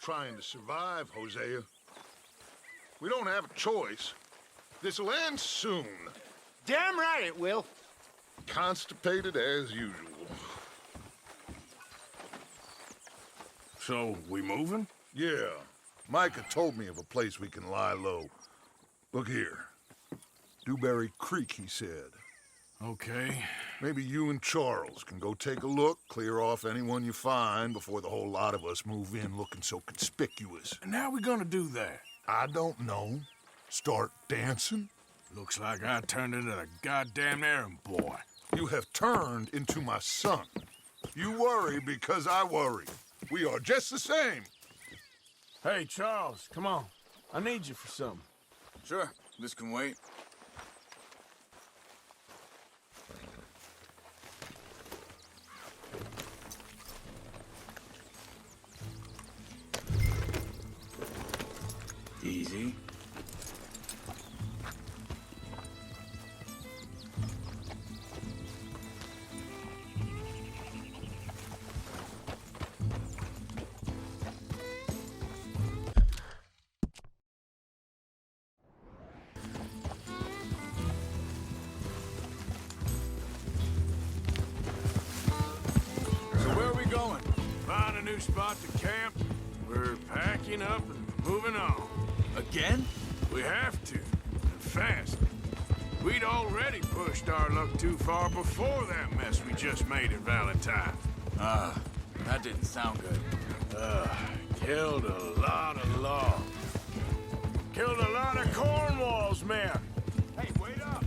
trying to survive, Hosea. We don't have a choice. This'll end soon. Damn right it will. Constipated as usual. So, we moving? Yeah. Micah told me of a place we can lie low. Look here. Dewberry Creek, he said. Okay. Maybe you and Charles can go take a look, clear off anyone you find before the whole lot of us move in looking so conspicuous. And how we gonna do that? I don't know. Start dancing? Looks like I turned into the goddamn errand boy. You have turned into my son. You worry because I worry. We are just the same. Hey, Charles, come on. I need you for something. Sure, this can wait. Easy. Find a new spot to camp. We're packing up and moving on. Again? We have to, and fast. We'd already pushed our luck too far before that mess we just made in Valentine. That didn't sound good. Killed a lot of law. Killed a lot of Cornwall's men. Hey, wait up!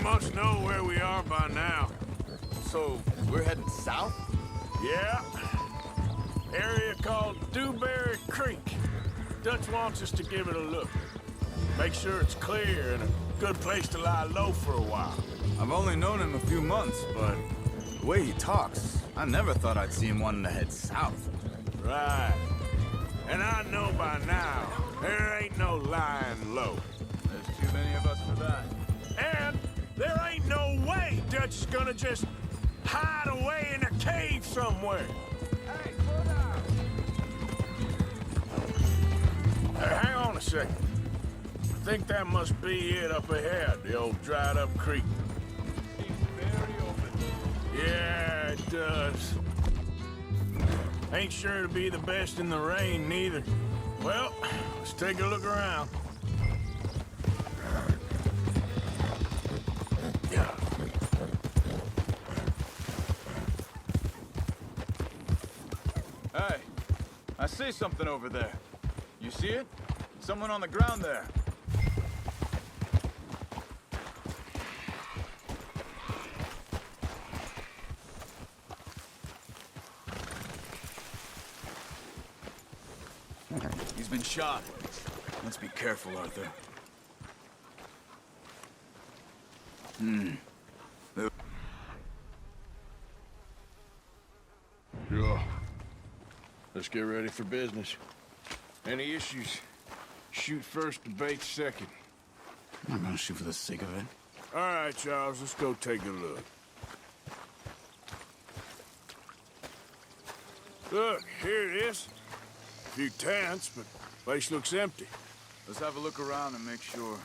Must know where we are by now. So, we're heading south? Yeah. Area called Dewberry Creek. Dutch wants us to give it a look. Make sure it's clear and a good place to lie low for a while. I've only known him a few months, but the way he talks, I never thought I'd see him wanting to head south. Right. And I know by now, there ain't no lying low. There's too many of us for that. And there ain't no way Dutch is gonna just hide away in a cave somewhere. Hey, slow down. Hey, hang on a second. I think that must be it up ahead, the old dried-up creek. Seems very open. Yeah, it does. Ain't sure to be the best in the rain, neither. Well, let's take a look around. Hey, I see something over there. You see it? Someone on the ground there. He's been shot. Let's be careful, Arthur. Yeah. Let's get ready for business. Any issues? Shoot first, debate second. I'm not gonna shoot for the sake of it. All right, Charles, let's go take a look. Look, here it is. A few tents, but place looks empty. Let's have a look around and make sure.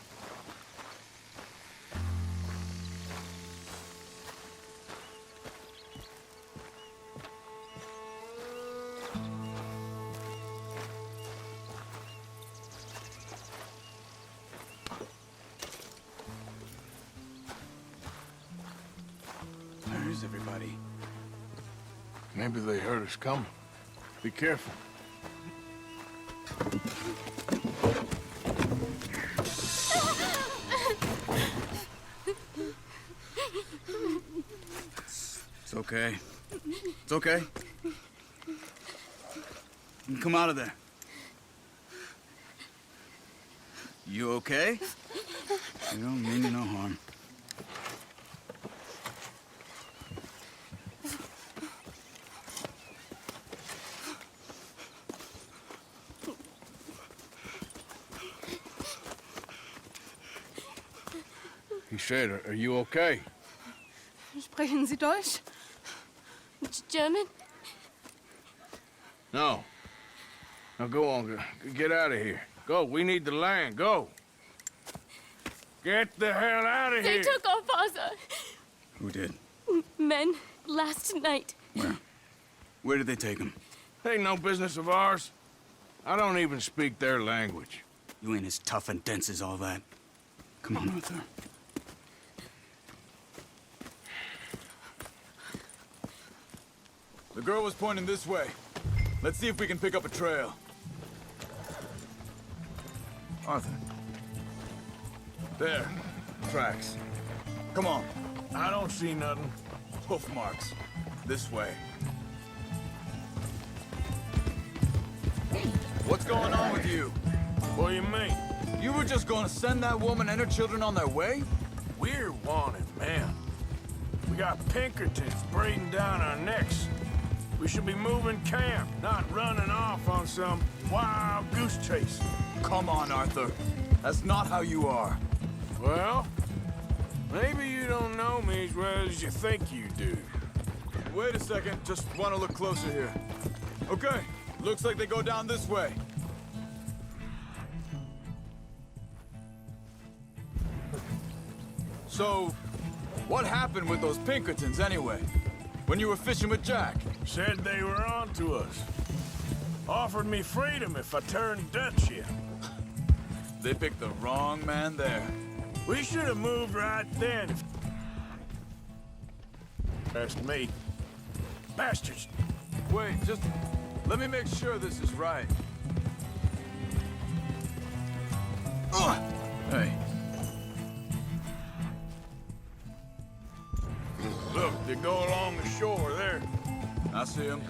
Where's everybody? Maybe they heard us coming. Be careful. It's okay. It's okay. You can come out of there. You okay? You don't mean you no harm. He said, are you okay? Sprechen Sie Deutsch? German? No. Now go on, get out of here. Go, we need the land, go. Get the hell out of They here. took our father. Who did? Men, last night. Where? Where did they take him? Ain't no business of ours. I don't even speak their language. You ain't as tough and dense as all that. Come on, Arthur. The girl was pointing this way. Let's see if we can pick up a trail. Arthur. There. Tracks. Come on. I don't see nothing. Hoof marks. This way. What's going on with you? What do you mean? You were just gonna send that woman and her children on their way? We're wanted, man. We got Pinkertons breathing down our necks. We should be moving camp, not running off on some wild goose chase. Come on, Arthur. That's not how you are. Well, maybe you don't know me as well as you think you do. Wait a second, just want to look closer here. Okay, looks like they go down this way. So, what happened with those Pinkertons anyway? When you were fishing with Jack? Said they were on to us. Offered me freedom if I turned Dutch in. They picked the wrong man there. We should have moved right then if... That's me. Bastards. Wait, just let me make sure this is right. Hey. Look, they go along the shore there. I see him.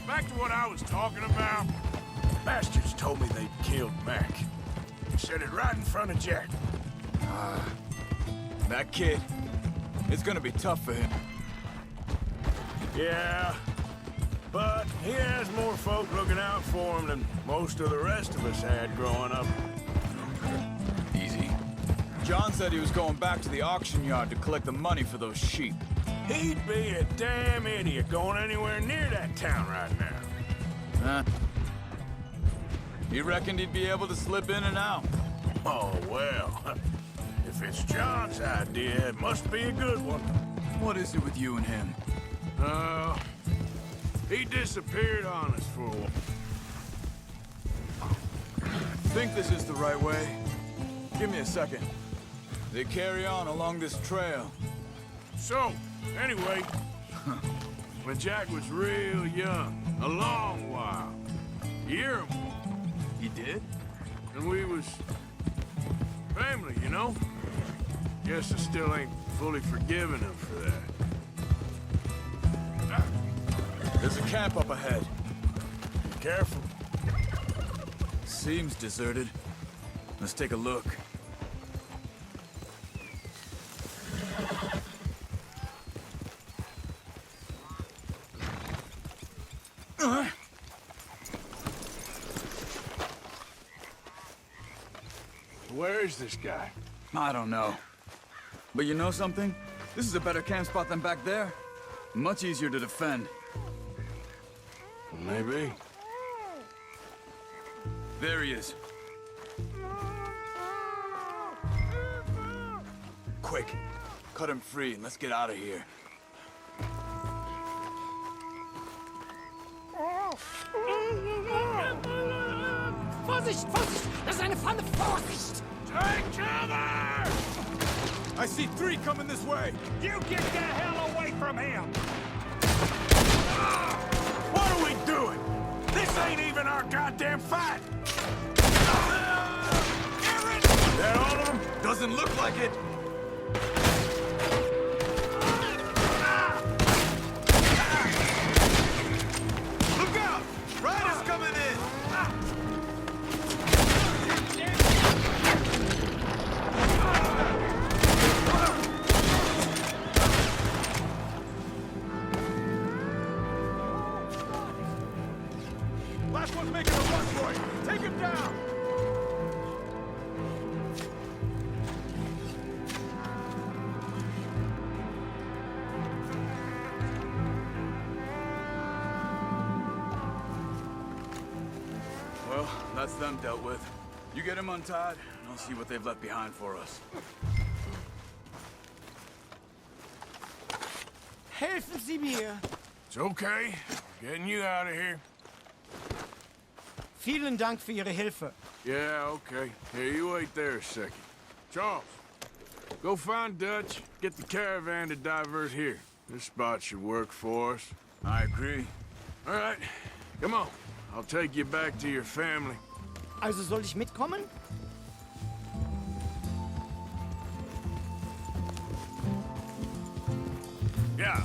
Back to what I was talking about. Bastards told me they'd killed Mac. Said it right in front of Jack. That kid, it's gonna be tough for him. Yeah, but he has more folk looking out for him than most of the rest of us had growing up. Easy. John said he was going back to the auction yard to collect the money for those sheep. He'd be a damn idiot going anywhere near that town right now. Huh? He reckoned he'd be able to slip in and out. Oh, well, if it's John's idea, it must be a good one. What is it with you and him? He disappeared on us for a while. Think this is the right way? Give me a second. They carry on along this trail. So, anyway, when Jack was real young, a long while, year or more, He did? and we was family, you know? Guess I still ain't fully forgiven him for that. There's a camp up ahead. Be careful. Seems deserted. Let's take a look. Where is this guy? I don't know. But you know something? This is a better camp spot than back there. Much easier to defend. Maybe. There he is. Quick, cut him free and let's get out of here. Vorsicht, Vorsicht! Das ist eine Pfanne! Vorsicht! Take cover! I see 3 coming this way. You get the hell away from him! What are we doing? This ain't even our goddamn fight! That all of them? Doesn't look like it. Look out! Riders coming in! This one's making a run for it. Take him down. Well, that's them dealt with. You get them untied, and I'll see what they've left behind for us. Helfen Sie mir. It's okay. Getting you out of here. Vielen Dank für Ihre Hilfe. Yeah, okay. Here, you wait there a second. Charles, go find Dutch. Get the caravan to divert here. This spot should work for us. I agree. All right, come on. I'll take you back to your family. Also soll ich mitkommen? Yeah.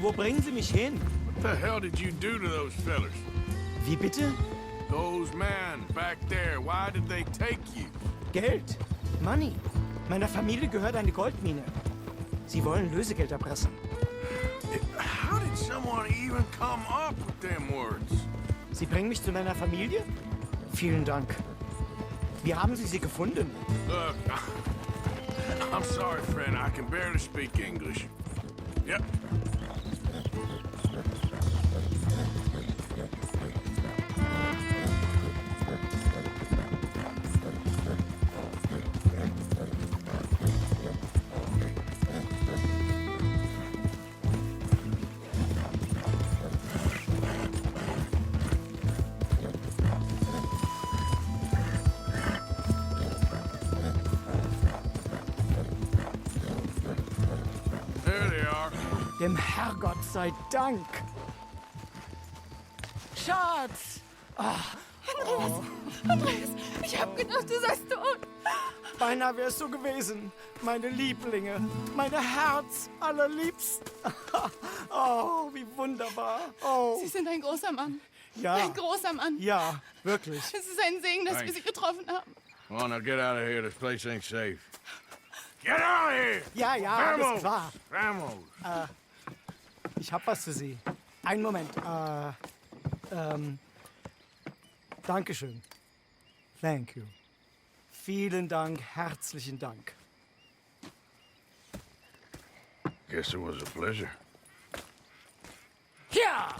Wo bringen Sie mich hin? What the hell did you do to those fellers? Wie bitte? Those men back there, why did they take you? Geld. Money. Meiner Familie gehört eine Goldmine. Sie wollen Lösegeld erpressen. How did someone even come up with them words? Sie bringen mich zu meiner Familie? Vielen Dank. Wie haben Sie sie gefunden? Look, I'm sorry, friend. I can barely speak English. Yep. There they are. Dem Herrgott sei Dank. Schatz! Andreas, ich hab gedacht, du seist tot. Beinahe wär's so gewesen. Meine Lieblinge. Meine Herz allerliebsten. Oh, wie wunderbar. Oh, Sie sind ein großer Mann. ja. Ein großer Mann. Ja, wirklich. Es ist ein Segen, dass wir Sie getroffen haben. Well, now get out of here. This place ain't safe. Get out of here! Ja, ja, alles klar. Vamos! Ich hab was für Sie. Einen Moment. Dankeschön. Thank you. Vielen Dank, herzlichen Dank. Guess it was a pleasure. Ja!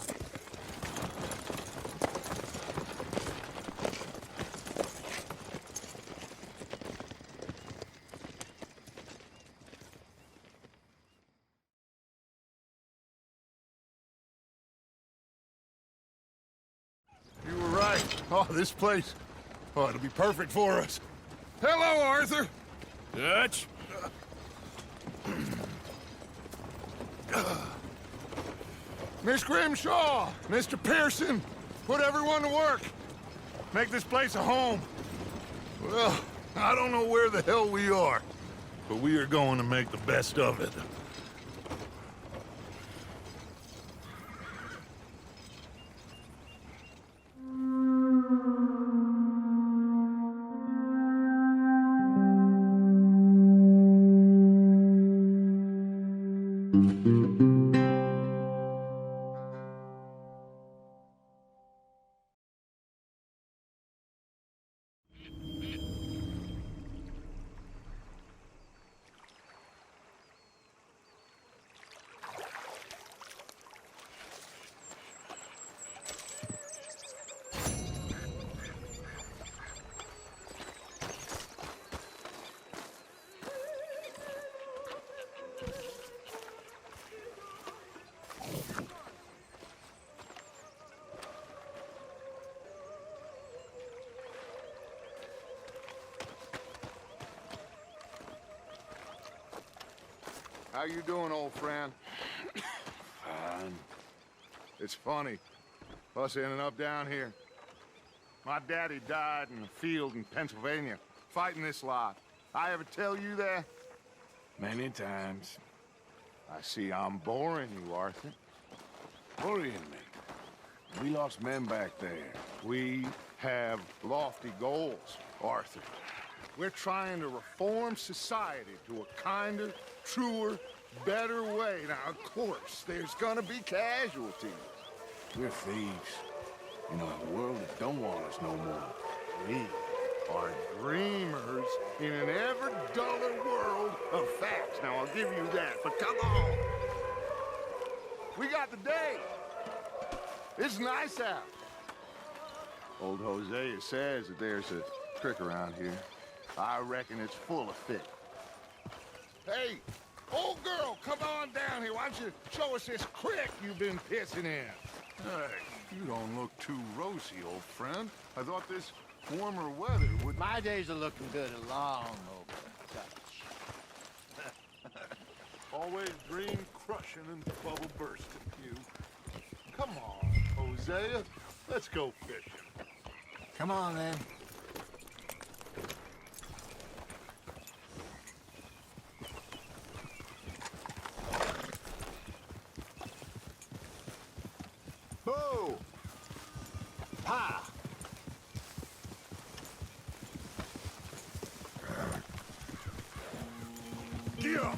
You were right. Oh, this place. Oh, it'll be perfect for us. Hello, Arthur. Dutch? Miss Grimshaw, Mr. Pearson, put everyone to work. Make this place a home. Well, I don't know where the hell we are, but we are going to make the best of it. How you doing, old friend? Fine. It's funny, us ending up down here. My daddy died in the field in Pennsylvania, fighting this lot. I ever tell you that? Many times. I see I'm boring you, Arthur. Worrying me. We lost men back there. We have lofty goals, Arthur. We're trying to reform society to a kinder, truer, better way. Now, of course, there's gonna be casualties. We're thieves. In a world that don't want us no more. We are dreamers in an ever duller world of facts. Now, I'll give you that, but come on. We got the day. It's nice out. Old Hosea says that there's a creek around here. I reckon it's full of fish. Hey, old girl, come on down here. Why don't you show us this creek you've been pissing in? Hey, you don't look too rosy, old friend. I thought this warmer weather would... My days are looking good along over, Dutch. Always dream crushing and bubble bursting, you. Come on, Hosea. Let's go fishing. Come on, then. Ho! Ha! Yeah.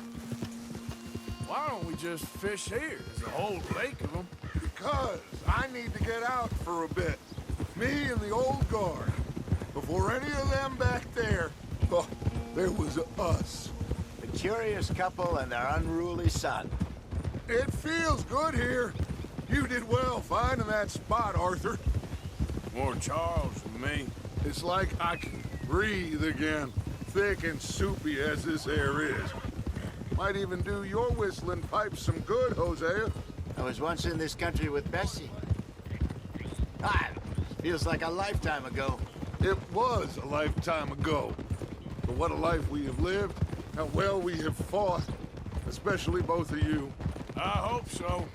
Why don't we just fish here? There's a whole lake of them. Because I need to get out for a bit. Me and the old guard. Before any of them back there, oh, there was us. The curious couple and their unruly son. It feels good here. You did well finding that spot, Arthur. More Charles than me. It's like I can breathe again, thick and soupy as this air is. Might even do your whistling pipes some good, Hosea. I was once in this country with Bessie. Feels like a lifetime ago. It was a lifetime ago. But what a life we have lived, how well we have fought, especially both of you. I hope so.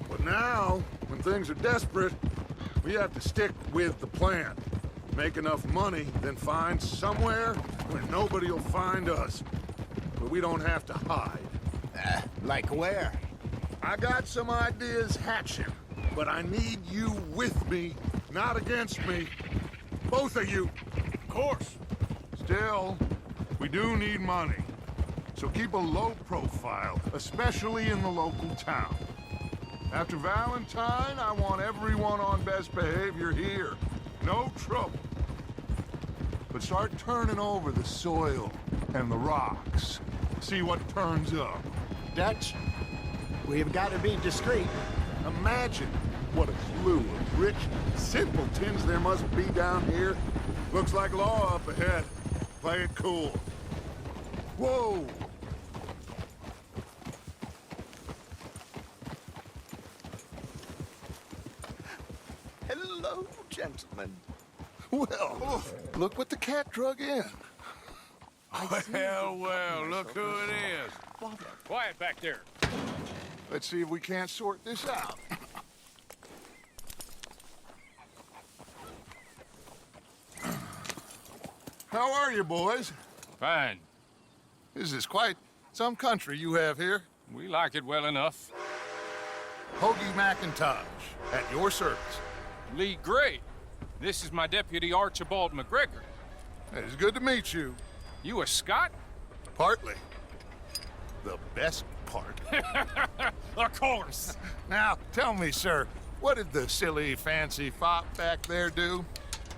But now, when things are desperate, we have to stick with the plan. Make enough money, then find somewhere where nobody will find us. But we don't have to hide. Like where? I got some ideas hatching, but I need you with me, not against me. Both of you. Of course. Still, we do need money. So keep a low profile, especially in the local town. After Valentine, I want everyone on best behavior here. No trouble. But start turning over the soil and the rocks. See what turns up. Dutch, we've got to be discreet. Imagine what a slew of rich simpletons there must be down here. Looks like law up ahead. Play it cool. Whoa! Hello, gentlemen. Well, look what the cat drug in. Well, look who it is. Quiet back there. Let's see if we can't sort this out. How are you, boys? Fine. This is quite some country you have here. We like it well enough. Hoagie McIntosh, at your service. Lee Gray. This is my deputy Archibald McGregor. It's good to meet you. You a Scot? Partly. The best part. Of course. Now, tell me, sir, what did the silly, fancy fop back there do?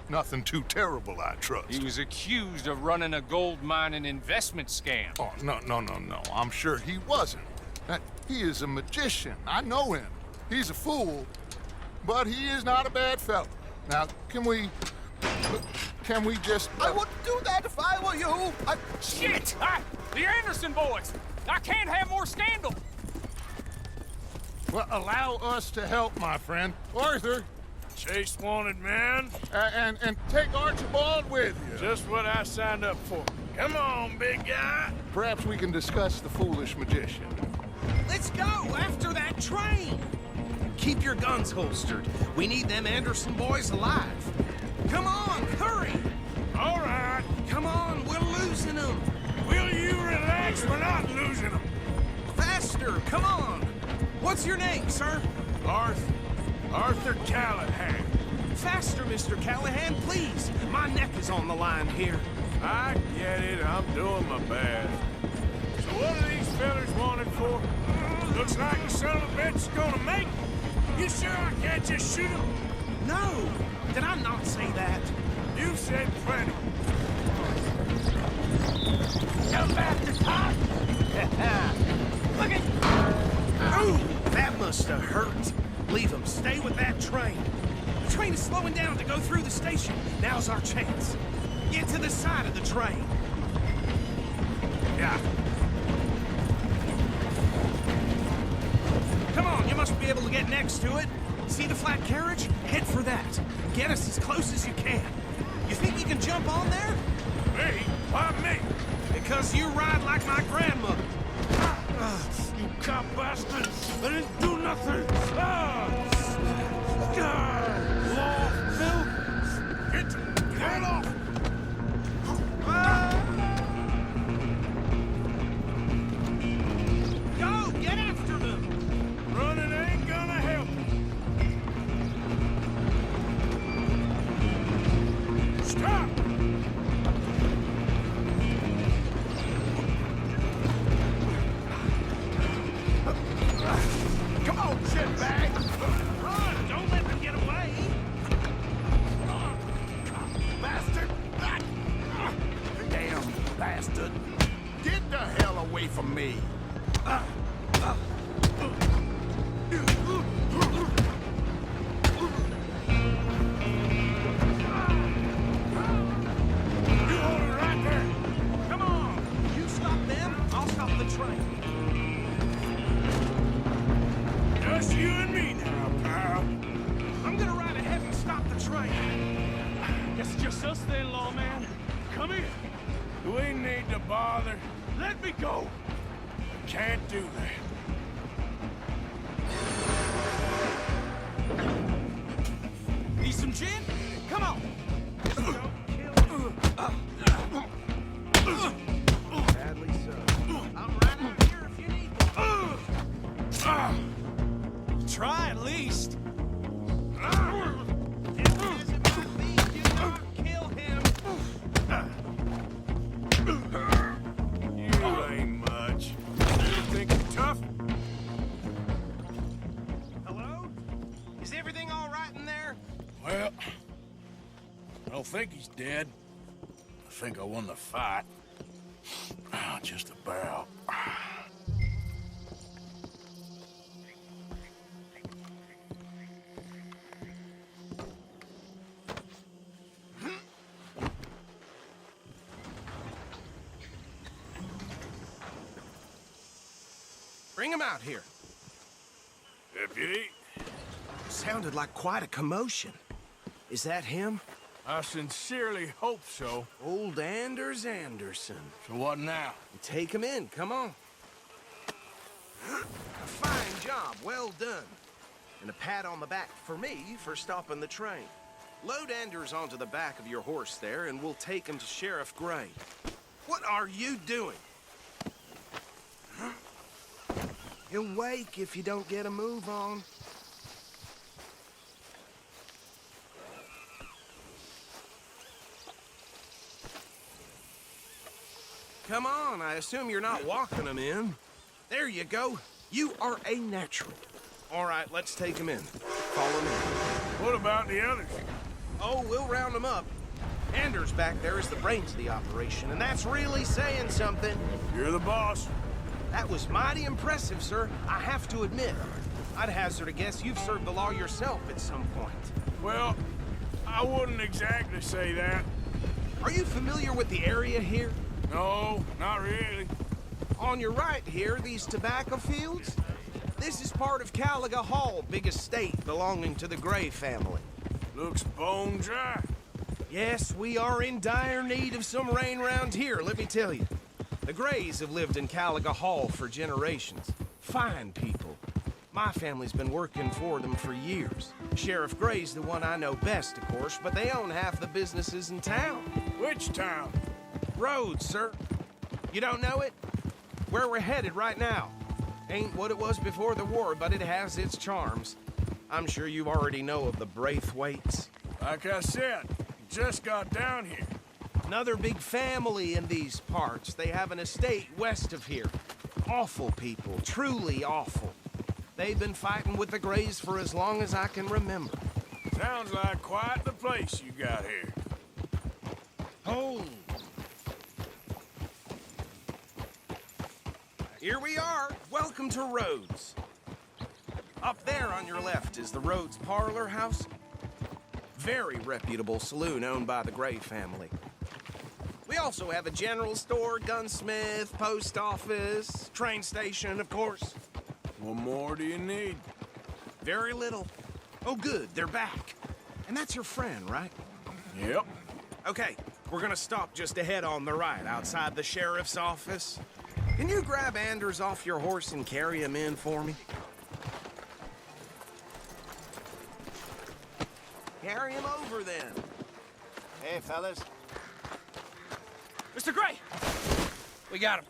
Nothing too terrible, I trust. He was accused of running a gold mining investment scam. Oh, no. I'm sure he wasn't. He is a magician. I know him. He's a fool, but he is not a bad fellow. Now, can we just... I wouldn't do that if I were you. Shit! The Anderson boys! I can't have more scandal! Well, allow us to help, my friend. Arthur, Chase wanted man. and take Archibald with you. Just what I signed up for. Come on, big guy. Perhaps we can discuss the foolish magician. Let's go after that train. Keep your guns holstered. We need them Anderson boys alive. Come on, hurry! All right. Come on, we're losing them! Will you relax? We're not losing them. Faster, come on! What's your name, sir? Arthur Callahan. Faster, Mr. Callahan, please! My neck is on the line here. I get it. I'm doing my best. So what are these fellas wanted for? Looks like the son of a bitch is gonna make it. You sure I can't just shoot him? No! Did I not say that? You said plenty. Come back to top! Look at... Oh, that must have hurt. Leave him. Stay with that train. The train is slowing down to go through the station. Now's our chance. Get to the side of the train. Yeah. Come on, you must be able to get next to it. See the flat carriage? Head for that. Get us as close as you can. You think you can jump on there? Me? Why me? Because you ride like my grandmother. You cop bastard! I didn't do nothing! Law, Phil! Get off! Go! Get after them! Running ain't gonna help. Stop! Come on, shitbag! Run! Don't let them get away! Bastard! Damn bastard! Get the hell away from me! You hold it right there! Come on! You stop them, I'll stop the train. Just you and me now, pal. I'm gonna ride ahead and stop the train. Guess it's just us then, lawman. Come here. Do we need to bother? Let me go. Can't do that. Need some gin? Come on! Badly so. I'm right out here if you need me. Try at least. If it isn't my feet, do not kill him. You ain't much. You think you're tough? Hello? Is everything all right in there? Well, I don't think he's dead. I think I won the fight. Just about. Bring him out here. Deputy, Sounded like quite a commotion. Is that him? I sincerely hope so. Old Anders Anderson. So what now? Take him in, come on. A fine job, well done. And a pat on the back for me for stopping the train. Load Anders onto the back of your horse there, and we'll take him to Sheriff Gray. What are you doing? He'll wake if you don't get a move on. Come on, I assume you're not walking him in. There you go. You are a natural. All right, let's take him in. Follow me. What about the others? Oh, we'll round them up. Anders back there is the brains of the operation, and that's really saying something. You're the boss. That was mighty impressive, sir. I have to admit. I'd hazard a guess you've served the law yourself at some point. Well, I wouldn't exactly say that. Are you familiar with the area here? No, not really. On your right here, these tobacco fields? This is part of Caliga Hall, big estate belonging to the Gray family. Looks bone dry. Yes, we are in dire need of some rain round here, let me tell you. The Grays have lived in Caliga Hall for generations. Fine people. My family's been working for them for years. Sheriff Gray's the one I know best, of course, but they own half the businesses in town. Which town? Rhodes, sir. You don't know it? Where we're headed right now. Ain't what it was before the war, but it has its charms. I'm sure you already know of the Braithwaites. Like I said, just got down here. Another big family in these parts. They have an estate west of here. Awful people, truly awful. They've been fighting with the Grays for as long as I can remember. Sounds like quite the place you got here. Oh. Here we are. Welcome to Rhodes. Up there on your left is the Rhodes Parlor House. Very reputable saloon owned by the Gray family. We also have a general store, gunsmith, post office, train station, of course. What more do you need? Very little. Oh, good, they're back. And that's your friend, right? Yep. Okay, we're gonna stop just ahead on the right, outside the sheriff's office. Can you grab Anders off your horse and carry him in for me? Carry him over, then. Hey, fellas. Mr. Gray! We got him.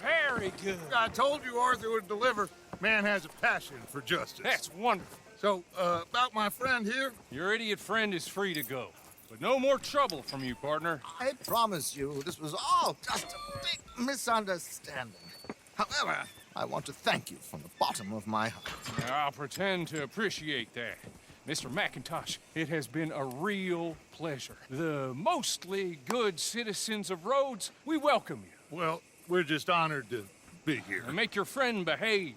Very good. I told you Arthur would deliver. Man has a passion for justice. That's wonderful. So, about my friend here? Your idiot friend is free to go. But no more trouble from you, partner. I promise you, this was all just a big misunderstanding. However, I want to thank you from the bottom of my heart. I'll pretend to appreciate that. Mr. McIntosh, it has been a real pleasure. The mostly good citizens of Rhodes, we welcome you. Well, we're just honored to be here. And make your friend behave.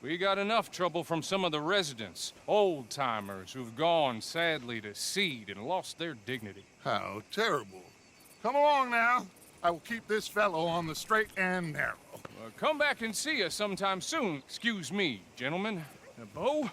We got enough trouble from some of the residents, old-timers who've gone, sadly, to seed and lost their dignity. How terrible. Come along now. I will keep this fellow on the straight and narrow. Come back and see us sometime soon. Excuse me, gentlemen. Bo,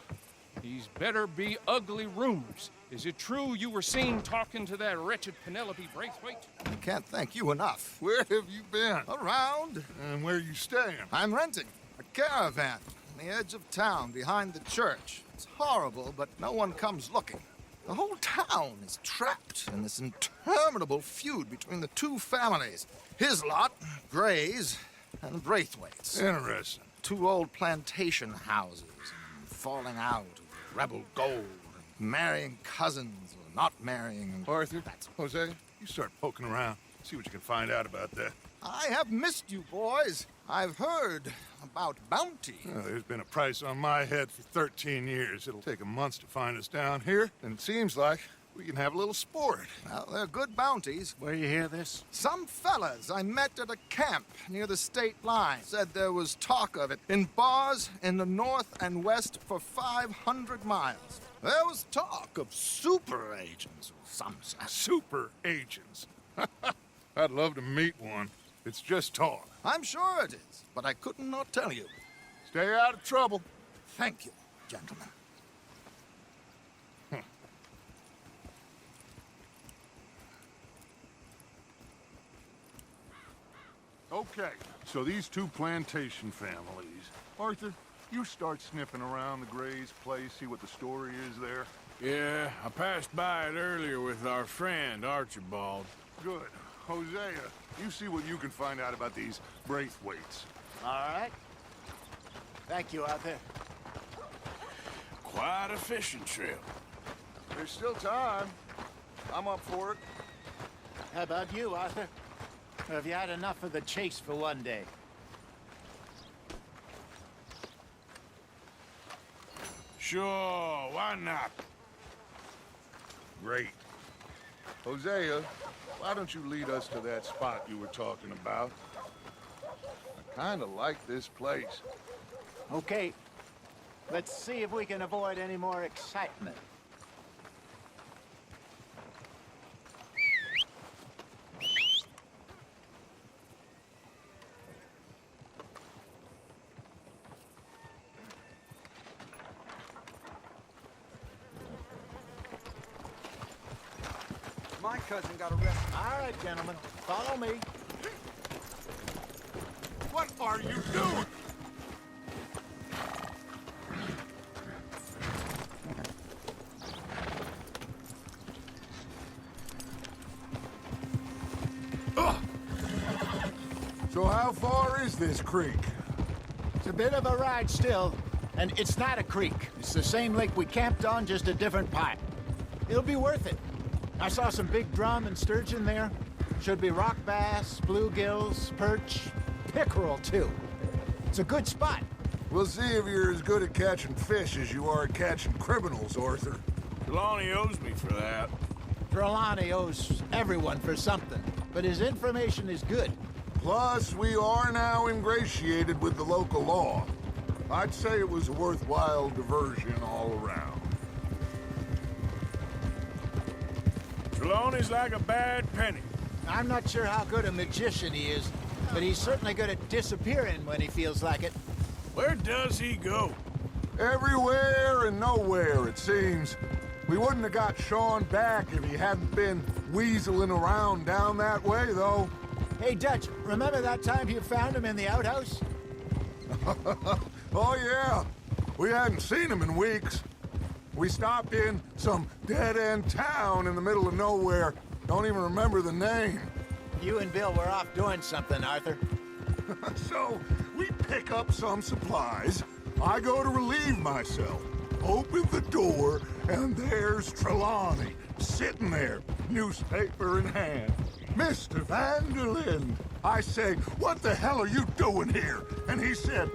these better be ugly rumors. Is it true you were seen talking to that wretched Penelope Braithwaite? I can't thank you enough. Where have you been? Around. And where are you staying? I'm renting a caravan on the edge of town behind the church. It's horrible, but no one comes looking. The whole town is trapped in this interminable feud between the two families. His lot, Gray's, and the Braithwaites. Interesting. Two old plantation houses, and falling out of rebel gold, and marrying cousins or not marrying. Arthur, Jose, you start poking around. See what you can find out about that. I have missed you, boys. I've heard about bounty. Well, there's been a price on my head for 13 years. It'll take 'em months to find us down here, and it seems like we can have a little sport. Well, they're good bounties. Where you hear this? Some fellas I met at a camp near the state line said there was talk of it in bars in the north and west for 500 miles. There was talk of super agents of some sort. Super agents. I'd love to meet one. It's just talk. I'm sure it is, but I couldn't not tell you. Stay out of trouble. Thank you, gentlemen. Okay, so these two plantation families. Arthur, you start sniffing around the Gray's place, see what the story is there. Yeah, I passed by it earlier with our friend, Archibald. Good. Hosea, you see what you can find out about these Braithwaites. All right. Thank you, Arthur. Quite a fishing trip. There's still time. I'm up for it. How about you, Arthur? Or have you had enough of the chase for one day? Sure, why not? Great. Hosea, why don't you lead us to that spot you were talking about? I kind of like this place. Okay. Let's see if we can avoid any more excitement. My cousin got arrested. All right, gentlemen. Follow me. What are you doing? So how far is this creek? It's a bit of a ride still, and it's not a creek. It's the same lake we camped on, just a different pipe. It'll be worth it. I saw some big drum and sturgeon there. Should be rock bass, bluegills, perch, pickerel too. It's a good spot. We'll see if you're as good at catching fish as you are at catching criminals, Arthur. Trelawney owes me for that. Trelawney owes everyone for something, but his information is good. Plus, we are now ingratiated with the local law. I'd say it was a worthwhile diversion all around. Trelawney's like a bad penny. I'm not sure how good a magician he is, but he's certainly good at disappearing when he feels like it. Where does he go? Everywhere and nowhere, it seems. We wouldn't have got Sean back if he hadn't been weaseling around down that way, though. Hey, Dutch, remember that time you found him in the outhouse? Oh, yeah. We hadn't seen him in weeks. We stopped in some dead-end town in the middle of nowhere. Don't even remember the name. You and Bill were off doing something, Arthur. So, we pick up some supplies. I go to relieve myself. Open the door, and there's Trelawney, sitting there, newspaper in hand. Mr. Van der Linde. I say, what the hell are you doing here? And he said,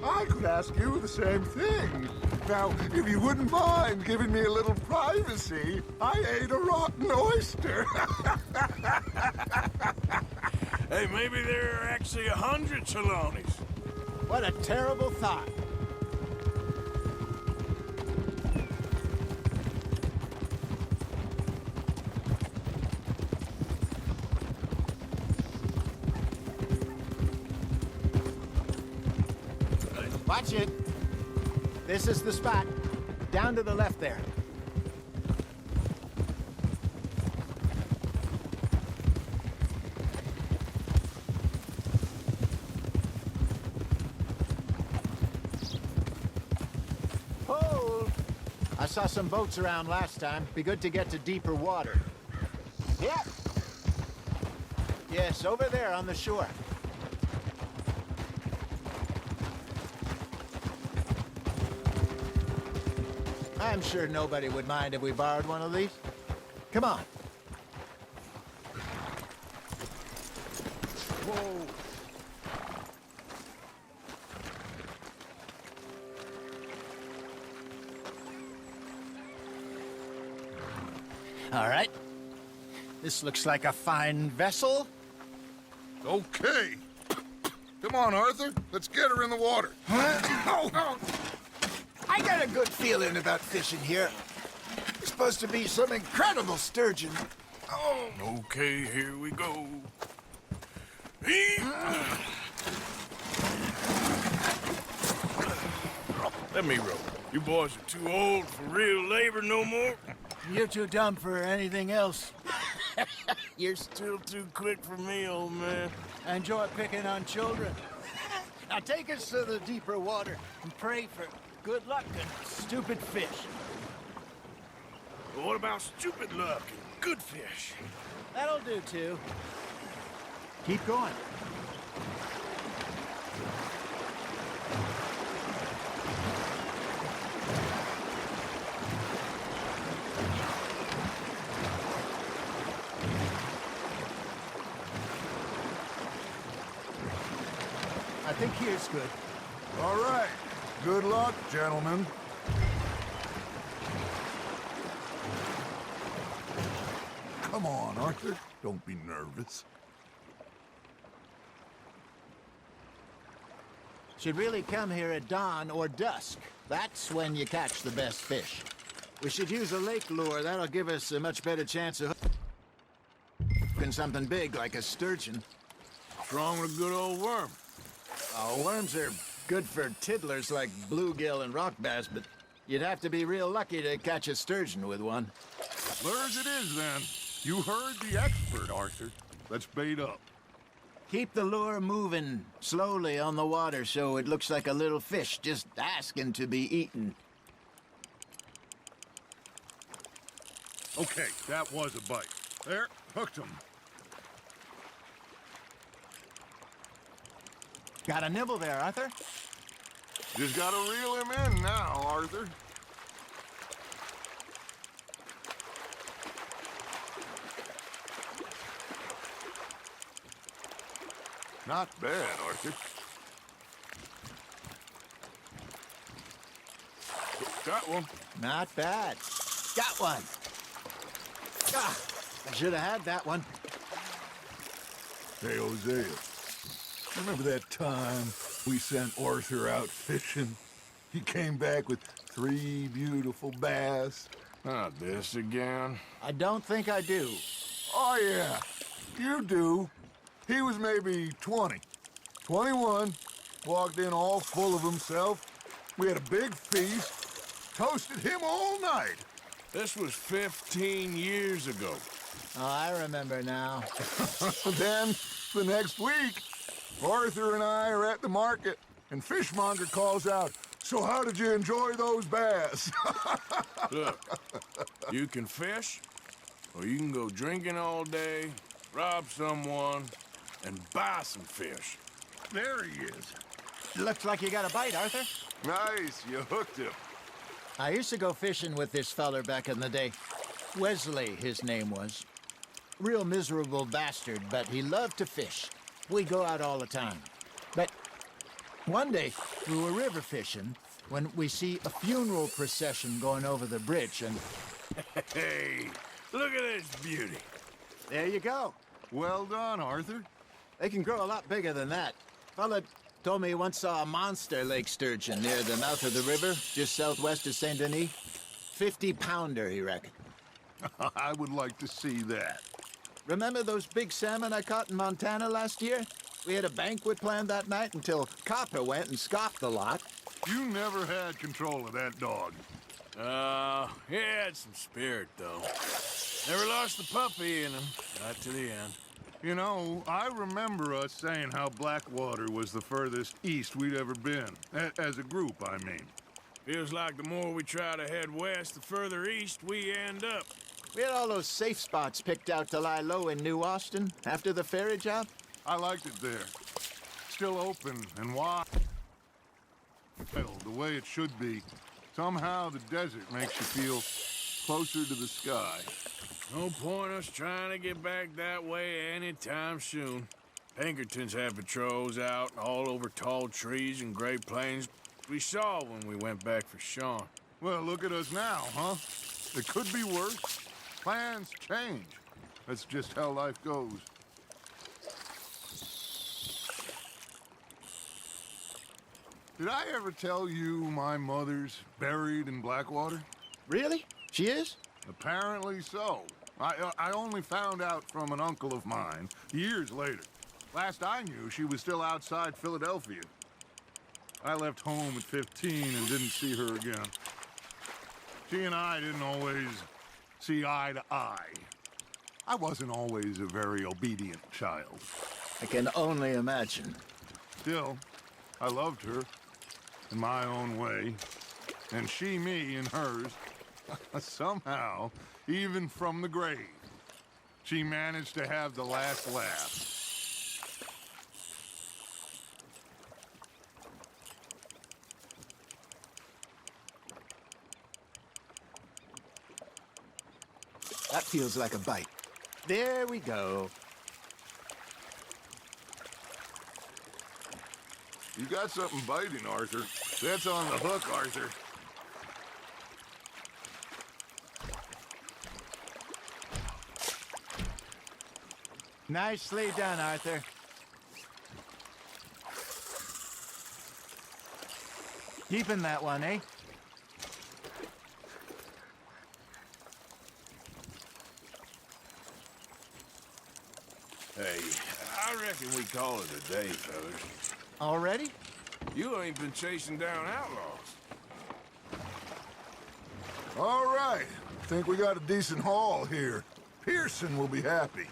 I could ask you the same thing. Now, if you wouldn't mind giving me a little privacy, I ate a rotten oyster. Hey, maybe there are actually 100 Trelawneys. What a terrible thought. Watch it. This is the spot. Down to the left there. Hold! I saw some boats around last time. Be good to get to deeper water. Yep. Yes, over there on the shore. I'm sure nobody would mind if we borrowed one of these. Come on. Whoa. All right. This looks like a fine vessel. Okay. Come on, Arthur. Let's get her in the water. I got a good feeling about fishing here. There's supposed to be some incredible sturgeon. Oh. Okay, here we go. Let me row. You boys are too old for real labor no more. You're too dumb for anything else. You're still too quick for me, old man. I enjoy picking on children. Now take us to the deeper water and pray for good luck and stupid fish. But what about stupid luck and good fish? That'll do, too. Keep going. I think here's good. All right. Good luck, gentlemen. Come on, Arthur. Don't be nervous. Should really come here at dawn or dusk. That's when you catch the best fish. We should use a lake lure. That'll give us a much better chance of hooking something big like a sturgeon. What's wrong with a good old worm? Oh, worms are good for tiddlers like bluegill and rock bass, but you'd have to be real lucky to catch a sturgeon with one. Lures it is, then. You heard the expert, Arthur. Let's bait up. Keep the lure moving slowly on the water so it looks like a little fish just asking to be eaten. Okay, that was a bite. There, hooked him. Got a nibble there, Arthur? Just gotta reel him in now, Arthur. Not bad, Arthur. Got one. Not bad. Got one. Ah, I should have had that one. Hey, Hosea. Remember that time we sent Arthur out fishing? He came back with 3 beautiful bass. Not this again. I don't think I do. Oh, yeah. You do. He was maybe 20. 21. Walked in all full of himself. We had a big feast. Toasted him all night. This was 15 years ago. Oh, I remember now. Then, the next week, Arthur and I are at the market, and Fishmonger calls out, "So how did you enjoy those bass?" Look, you can fish, or you can go drinking all day, rob someone, and buy some fish. There he is. Looks like you got a bite, Arthur. Nice, you hooked him. I used to go fishing with this feller back in the day. Wesley, his name was. Real miserable bastard, but he loved to fish. We go out all the time. But one day, we were river fishing when we see a funeral procession going over the bridge, and Hey, look at this beauty. there you go. Well done, Arthur. They can grow a lot bigger than that. Fella told me he once saw a monster lake sturgeon near the mouth of the river, just southwest of Saint Denis. 50-pounder, he reckoned. I would like to see that. Remember those big salmon I caught in Montana last year? We had a banquet planned that night until Copper went and scoffed the lot. You never had control of that dog. He had some spirit, though. Never lost the puppy in him, not to the end. You know, I remember us saying how Blackwater was the furthest east we'd ever been. As a group, I mean. Feels like the more we try to head west, the further east we end up. We had all those safe spots picked out to lie low in New Austin after the ferry job. I liked it there. Still open and wide. The way it should be. Somehow the desert makes you feel closer to the sky. No point us trying to get back that way anytime soon. Pinkertons had patrols out all over tall trees and Great Plains. We saw when we went back for Sean. Well, look at us now, huh? It could be worse. Plans change. That's just how life goes. Did I ever tell you my mother's buried in Blackwater? Really? She is? Apparently so. I only found out from an uncle of mine years later. Last I knew, she was still outside Philadelphia. I left home at 15 and didn't see her again. She and I didn't always see eye to eye. I wasn't always a very obedient child. I can only imagine. Still, I loved her in my own way, and she me in hers. Somehow, even from the grave, she managed to have the last laugh. That feels like a bite. There we go. You got something biting, Arthur. That's on the hook, Arthur. Nicely done, Arthur. Keeping that one, eh? Hey, I reckon we call it a day, fellas. Already? You ain't been chasing down outlaws. All right. Think we got a decent haul here. Pearson will be happy.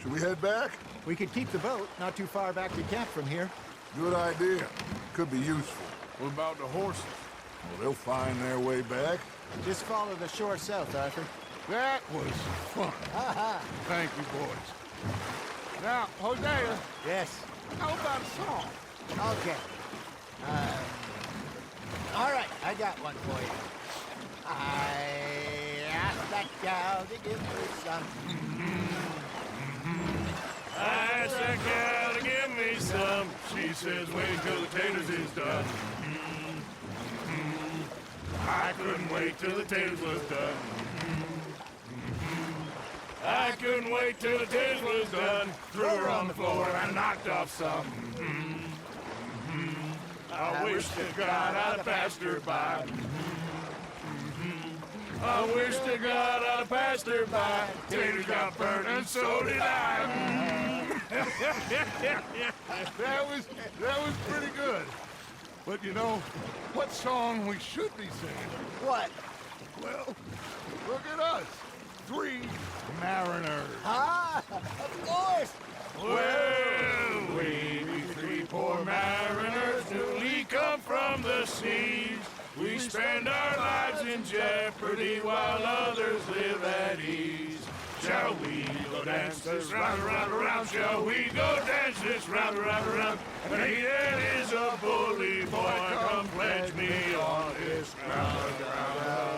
Should we head back? We could keep the boat not too far back to camp from here. Good idea. Could be useful. What about the horses? Well, they'll find their way back. Just follow the shore south, Arthur. That was fun. Thank you, boys. Now, Hosea, Yes. how about a song? Okay. All right, I got one for you. I asked that gal to give me some. I asked that gal to give me some. She says, wait till the taters is done. I couldn't wait till the taters was done. I couldn't wait till the taters was done. Threw her on the floor and knocked off some. I wish to God I'd passed her by. I wish to God I'd passed her by. Taters got burnt and so did I. That was pretty good. But you know, what song we should be singing? What? Well, look at us. 3 mariners. Ah, of course. Well, we 3 poor mariners newly come from the seas. We spend our lives in jeopardy while others live at ease. Shall we go dance this round, around, around? Shall we go dance this round, around, around? And he that is a bully boy, come pledge me on his ground, ground.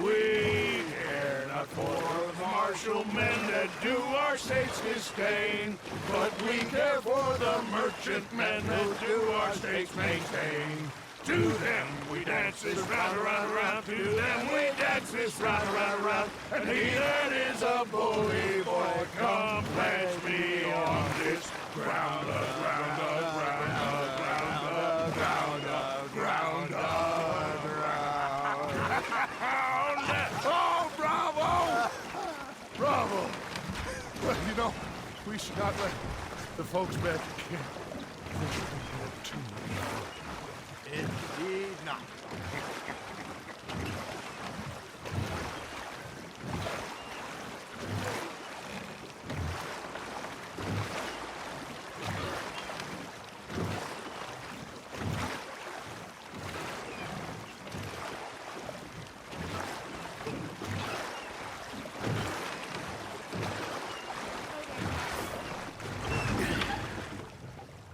We care not for the martial men that do our states disdain, but we care for the merchant men that do our states maintain. To them we dance this round, around, around. To them we dance this round, around, around. And he that is a bully boy, come pledge me on this ground, ground, ground, ground, ground, ground, ground. Oh, bravo! Bravo! Well, you know, we should not let the folks back at camp think we have too many. Indeed not.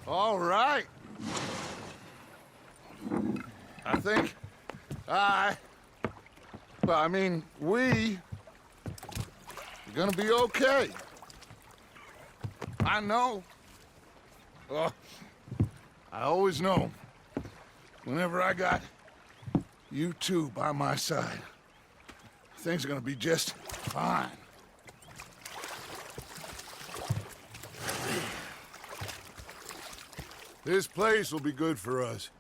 All right. We are gonna be okay. I know. Oh, I always know. Whenever I got you two by my side, things are gonna be just fine. This place will be good for us.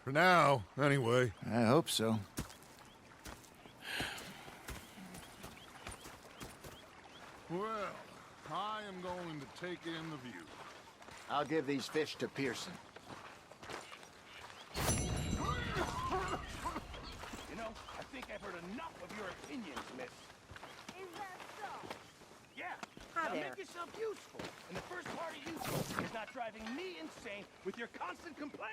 For now, anyway. I hope so. Well, I am going to take in the view. I'll give these fish to Pearson. You know, I think I've heard enough of your opinions, miss. Is that so? Yeah. Hi now there. make yourself useful. And the first part of useful is not driving me insane with your constant complaints.